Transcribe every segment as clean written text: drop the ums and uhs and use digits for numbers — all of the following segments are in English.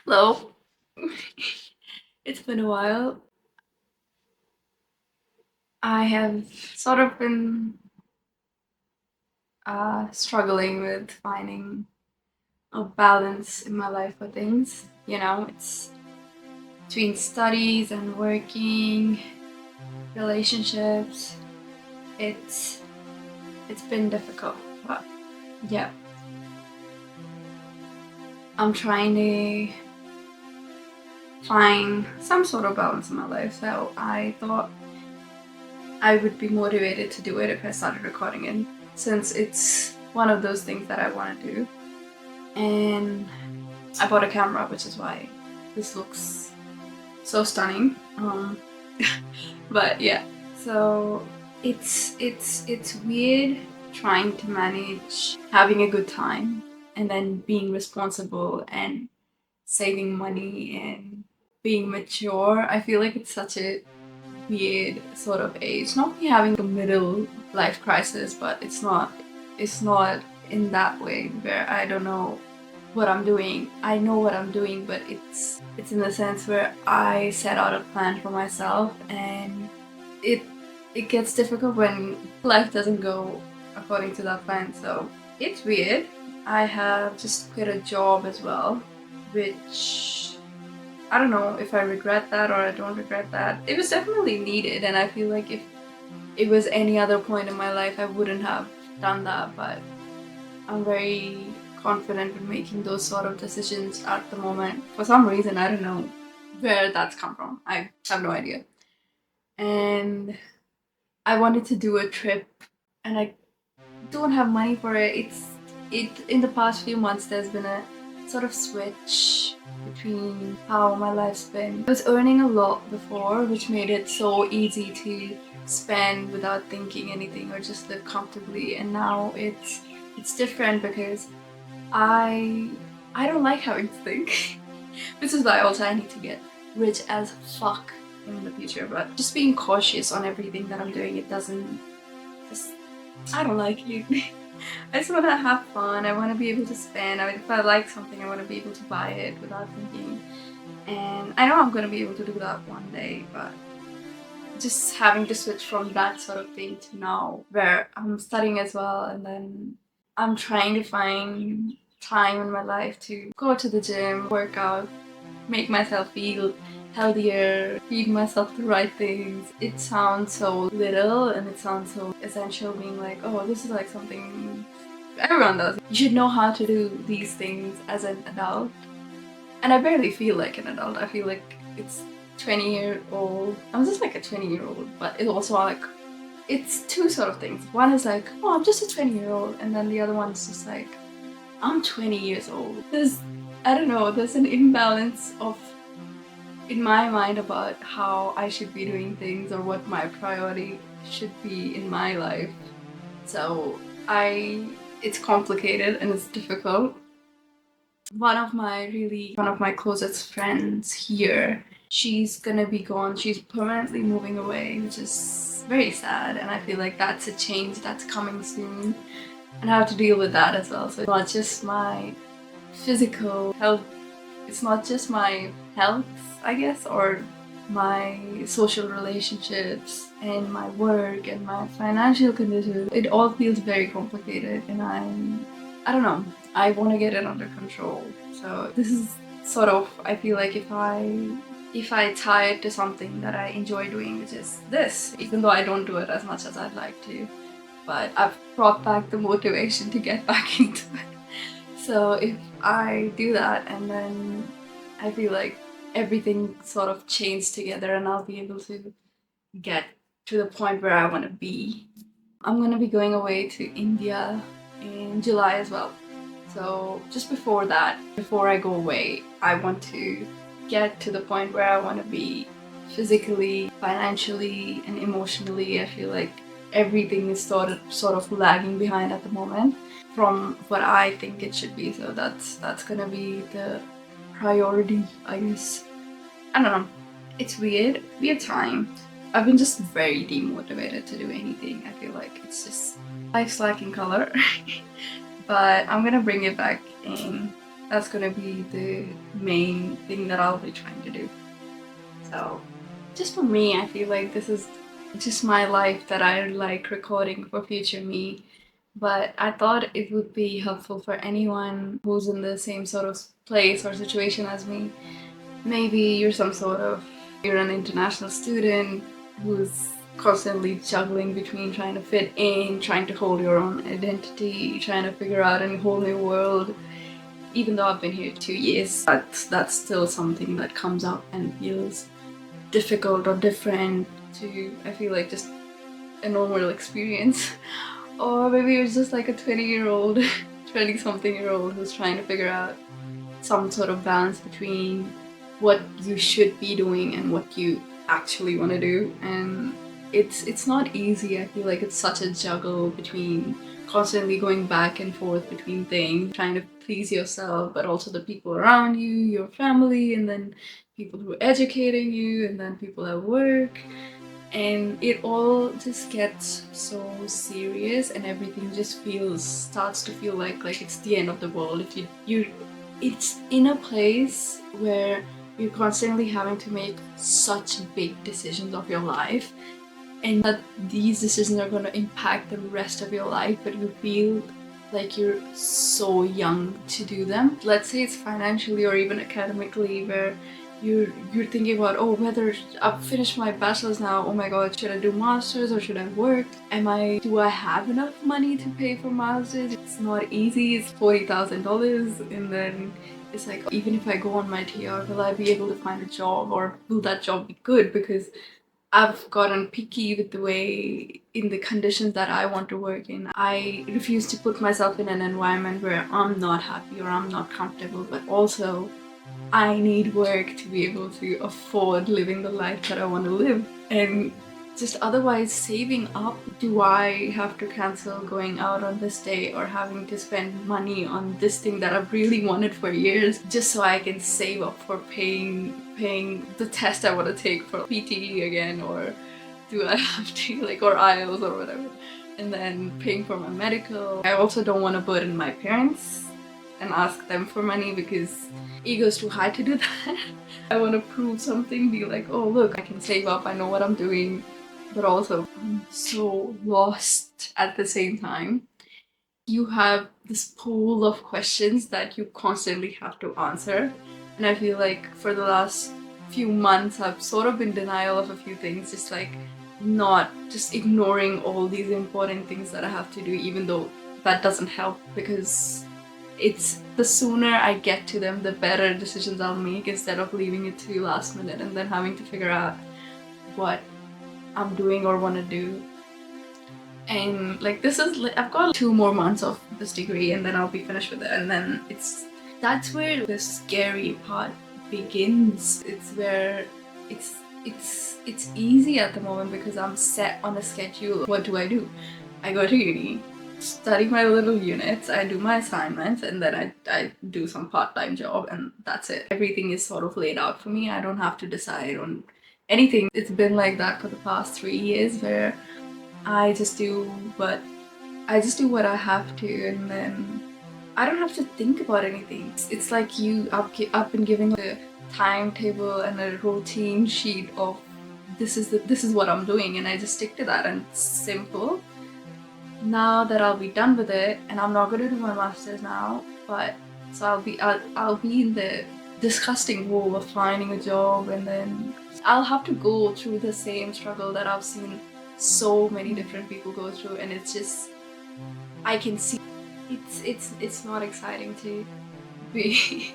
Hello. It's been a while. I have sort of been struggling with finding a balance in my life for things. It's between studies and working, relationships. It's it's been difficult, but yeah, I'm trying to find some sort of balance in my life. So I thought I would be motivated to do it if I started recording it, since it's one of those things that I want to do. And I bought a camera, which is why this looks so stunning. But yeah, so it's weird trying to manage having a good time and then being responsible and saving money and being mature. I feel like it's such a weird sort of age. Not me having a middle life crisis, but it's not in that way where I don't know what I'm doing. I know what I'm doing, but it's in the sense where I set out a plan for myself, and it it gets difficult when life doesn't go according to that plan. So it's weird. I have just quit a job as well, which I don't know if I regret that or I don't regret that. It was definitely needed, and I feel like if it was any other point in my life, I wouldn't have done that. But I'm very confident in making those sort of decisions at the moment. For some reason, I don't know where that's come from. I have no idea. And I wanted to do a trip, and I don't have money for it. It in the past few months there's been a sort of switch between how my life's been. I was earning a lot before, which made it so easy to spend without thinking anything or just live comfortably. And now it's different because I I don't like having to think. This is why also I need to get rich as fuck in the future. But just being cautious on everything that I'm doing, it doesn't just I don't like it. I just want to have fun. I want to be able to spend. I mean, if I like something, I want to be able to buy it without thinking. And I know I'm going to be able to do that one day, but just having to switch from that sort of thing to now, where I'm studying as well, and then I'm trying to find time in my life to go to the gym, work out, make myself feel healthier, feed myself the right things. It sounds so little and it sounds so essential, being like, oh, this is like something everyone does. You should know how to do these things as an adult. And I barely feel like an adult. I feel like it's 20-year old. I'm just like a 20-year-old, but it's also like it's two sort of things. One is like, oh, I'm just a 20-year-old, and then the other one is just like, I'm 20 years old. I don't know, there's an imbalance of in my mind about how I should be doing things or what my priority should be in my life. So it's complicated and it's difficult. One of my closest friends here, she's gonna be gone. She's permanently moving away, which is very sad. And I feel like that's a change that's coming soon. And I have to deal with that as well. So it's not just my physical health, it's not just my health, I guess, or my social relationships and my work and my financial condition. It all feels very complicated, and I don't know. I want to get it under control. So this is sort of, I feel like if I tie it to something that I enjoy doing, which is this, even though I don't do it as much as I'd like to, but I've brought back the motivation to get back into it. So if I do that, and then I feel like everything sort of chains together and I'll be able to get to the point where I want to be. I'm going to be going away to India in July as well. So just before that, before I go away, I want to get to the point where I want to be physically, financially, and emotionally. I feel like everything is sort of lagging behind at the moment from what I think it should be. So that's gonna be the priority, I guess. I don't know. It's weird. Weird time. I've been just very demotivated to do anything. I feel like it's just life's lacking color. But I'm gonna bring it back in That's gonna be the main thing that I'll be trying to do. So, just for me, I feel like this is just my life that I like recording for future me. But I thought it would be helpful for anyone who's in the same sort of place or situation as me. Maybe you're an international student who's constantly juggling between trying to fit in, trying to hold your own identity, trying to figure out a whole new world. Even though I've been here 2 years, that's still something that comes up and feels difficult or different to, I feel like, just a normal experience. Or maybe it's just like a 20-year-old, 20 something year old who's trying to figure out some sort of balance between what you should be doing and what you actually want to do. And it's not easy. I feel like it's such a juggle between constantly going back and forth between things, trying to please yourself, but also the people around you, your family, and then people who are educating you, and then people at work. And it all just gets so serious, and everything just starts to feel like it's the end of the world if you it's in a place where you're constantly having to make such big decisions of your life, and that these decisions are going to impact the rest of your life, but you feel like you're so young to do them. Let's say it's financially or even academically, where you're thinking about, oh, whether I've finished my bachelor's now, oh my god, should I do masters or should I work? Do I have enough money to pay for masters? It's not easy. It's $40,000, and then it's like, even if I go on my TR, will I be able to find a job, or will that job be good? Because I've gotten picky with the way, in the conditions that I want to work in. I refuse to put myself in an environment where I'm not happy or I'm not comfortable, but also I need work to be able to afford living the life that I want to live. And just otherwise, saving up, do I have to cancel going out on this day or having to spend money on this thing that I've really wanted for years just so I can save up for paying the test I want to take for PTE again, or do I have to, like, or IELTS or whatever, and then paying for my medical. I also don't want to burden my parents and ask them for money because ego's too high to do that. I want to prove something, be like, oh look, I can save up, I know what I'm doing, but also I'm so lost at the same time. You have this pool of questions that you constantly have to answer, and I feel like for the last few months I've sort of been in denial of a few things, just like not just ignoring all these important things that I have to do, even though that doesn't help, because it's the sooner I get to them, the better decisions I'll make, instead of leaving it to last minute and then having to figure out what I'm doing or want to do. And like, this is like, I've got 2 more months of this degree and then I'll be finished with it, and then that's where the scary part begins. It's where it's easy at the moment because I'm set on a schedule. What do? I go to uni, study my little units, I do my assignments, and then I do some part-time job, and that's it. Everything is sort of laid out for me. I don't have to decide on anything. It's been like that for the past 3 years, where I just do what I have to, and then I don't have to think about anything. It's like I've been given a timetable and a routine sheet of this is what I'm doing, and I just stick to that, and it's simple. Now that I'll be done with it, and I'm not going to do my masters now, but so I'll be in the disgusting hole of finding a job, and then I'll have to go through the same struggle that I've seen so many different people go through, and it's just, I can see it's not exciting to be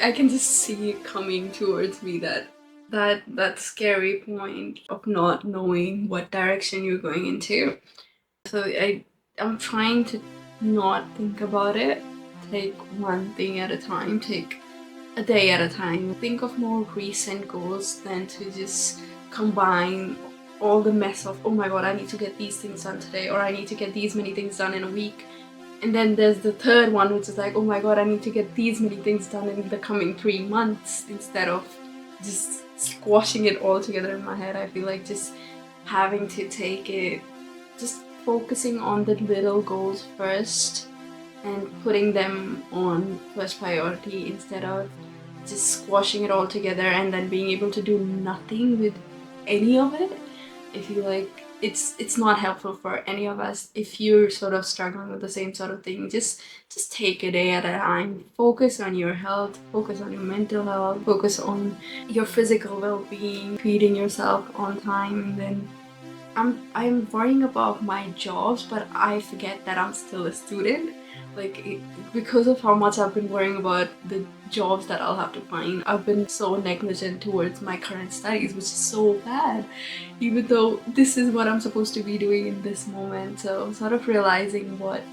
I can just see it coming towards me, that scary point of not knowing what direction you're going into. So I'm trying to not think about it. Take one thing at a time, take a day at a time. Think of more recent goals than to just combine all the mess of, oh my god, I need to get these things done today, or I need to get these many things done in a week. And then there's the third one, which is like, oh my god, I need to get these many things done in the coming 3 months, instead of just squashing it all together in my head. I feel like just having to take it, just focusing on the little goals first, and putting them on first priority instead of just squashing it all together and then being able to do nothing with any of it. I feel like it's not helpful for any of us. If you're sort of struggling with the same sort of thing, just take a day at a time. Focus on your health, focus on your mental health, focus on your physical well-being, feeding yourself on time, and then I'm worrying about my jobs, but I forget that I'm still a student. Because of how much I've been worrying about the jobs that I'll have to find, I've been so negligent towards my current studies, which is so bad, even though this is what I'm supposed to be doing in this moment. So sort of realizing what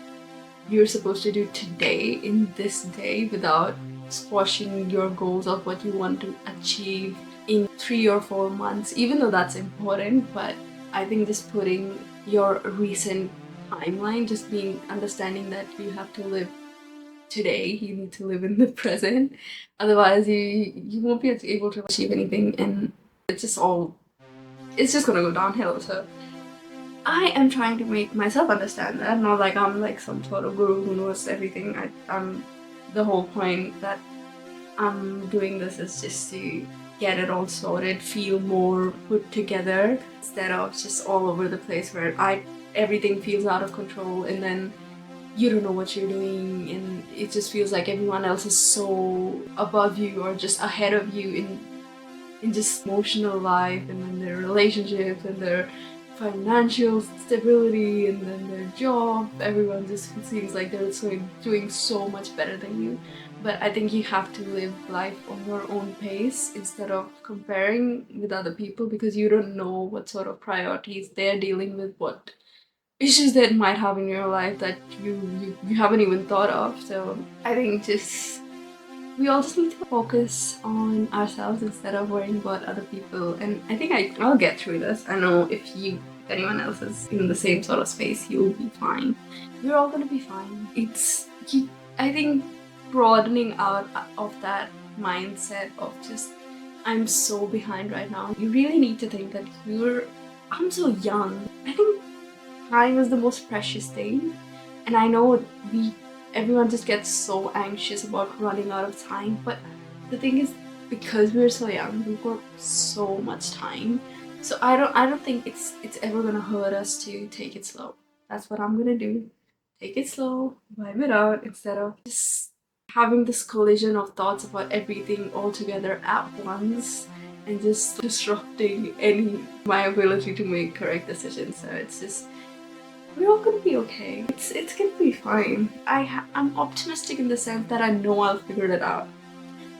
you're supposed to do today in this day without squashing your goals of what you want to achieve in 3 or 4 months, even though that's important. But I think just putting your recent timeline, just being understanding that you have to live today, you need to live in the present, otherwise you won't be able to achieve anything, and it's just gonna go downhill. So I am trying to make myself understand that, not like I'm like some sort of guru who knows everything. The whole point that I'm doing this is just to get it all sorted, feel more put together instead of just all over the place where I everything feels out of control, and then you don't know what you're doing, and it just feels like everyone else is so above you or just ahead of you in just emotional life, and then their relationships and their financial stability and then their job. Everyone just seems like they're doing so much better than you. But I think you have to live life on your own pace instead of comparing with other people, because you don't know what sort of priorities they're dealing with, what issues they might have in your life that you haven't even thought of. So I think just we all just need to focus on ourselves instead of worrying about other people. And I think I'll get through this. I know if anyone else is in the same sort of space, you'll be fine. We're all gonna be fine. I think broadening out of that mindset of just, I'm so behind right now. You really need to think that I'm so young. I think time is the most precious thing. And I know everyone just gets so anxious about running out of time, but the thing is, because we're so young, we've got so much time. So I don't think it's ever gonna hurt us to take it slow. That's what I'm gonna do. Take it slow, vibe it out, instead of just having this collision of thoughts about everything all together at once and just disrupting any my ability to make correct decisions. So it's just, we're all gonna be okay. It's gonna be fine. I'm optimistic in the sense that I know I'll figure it out.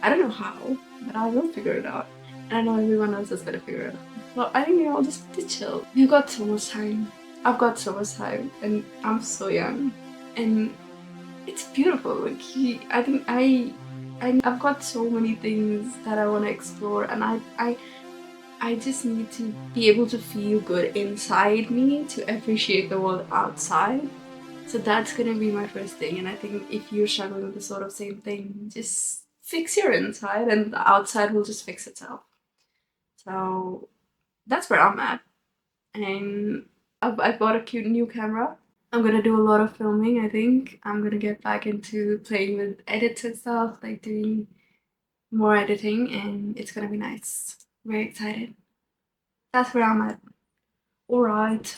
I don't know how, but I will figure it out. And I know everyone else is gonna figure it out. So I think we all just need to chill. We've got so much time. I've got so much time, and I'm so young, and it's beautiful. I think I've got so many things that I want to explore, and I just need to be able to feel good inside me to appreciate the world outside. So that's gonna be my first thing. And I think if you're struggling with the sort of same thing, just fix your inside and the outside will just fix itself. So that's where I'm at. And I bought a cute new camera. I'm gonna do a lot of filming, I think. I'm gonna get back into playing with edits and stuff, like doing more editing, and it's gonna be nice. Very excited. That's where I'm at. Alright.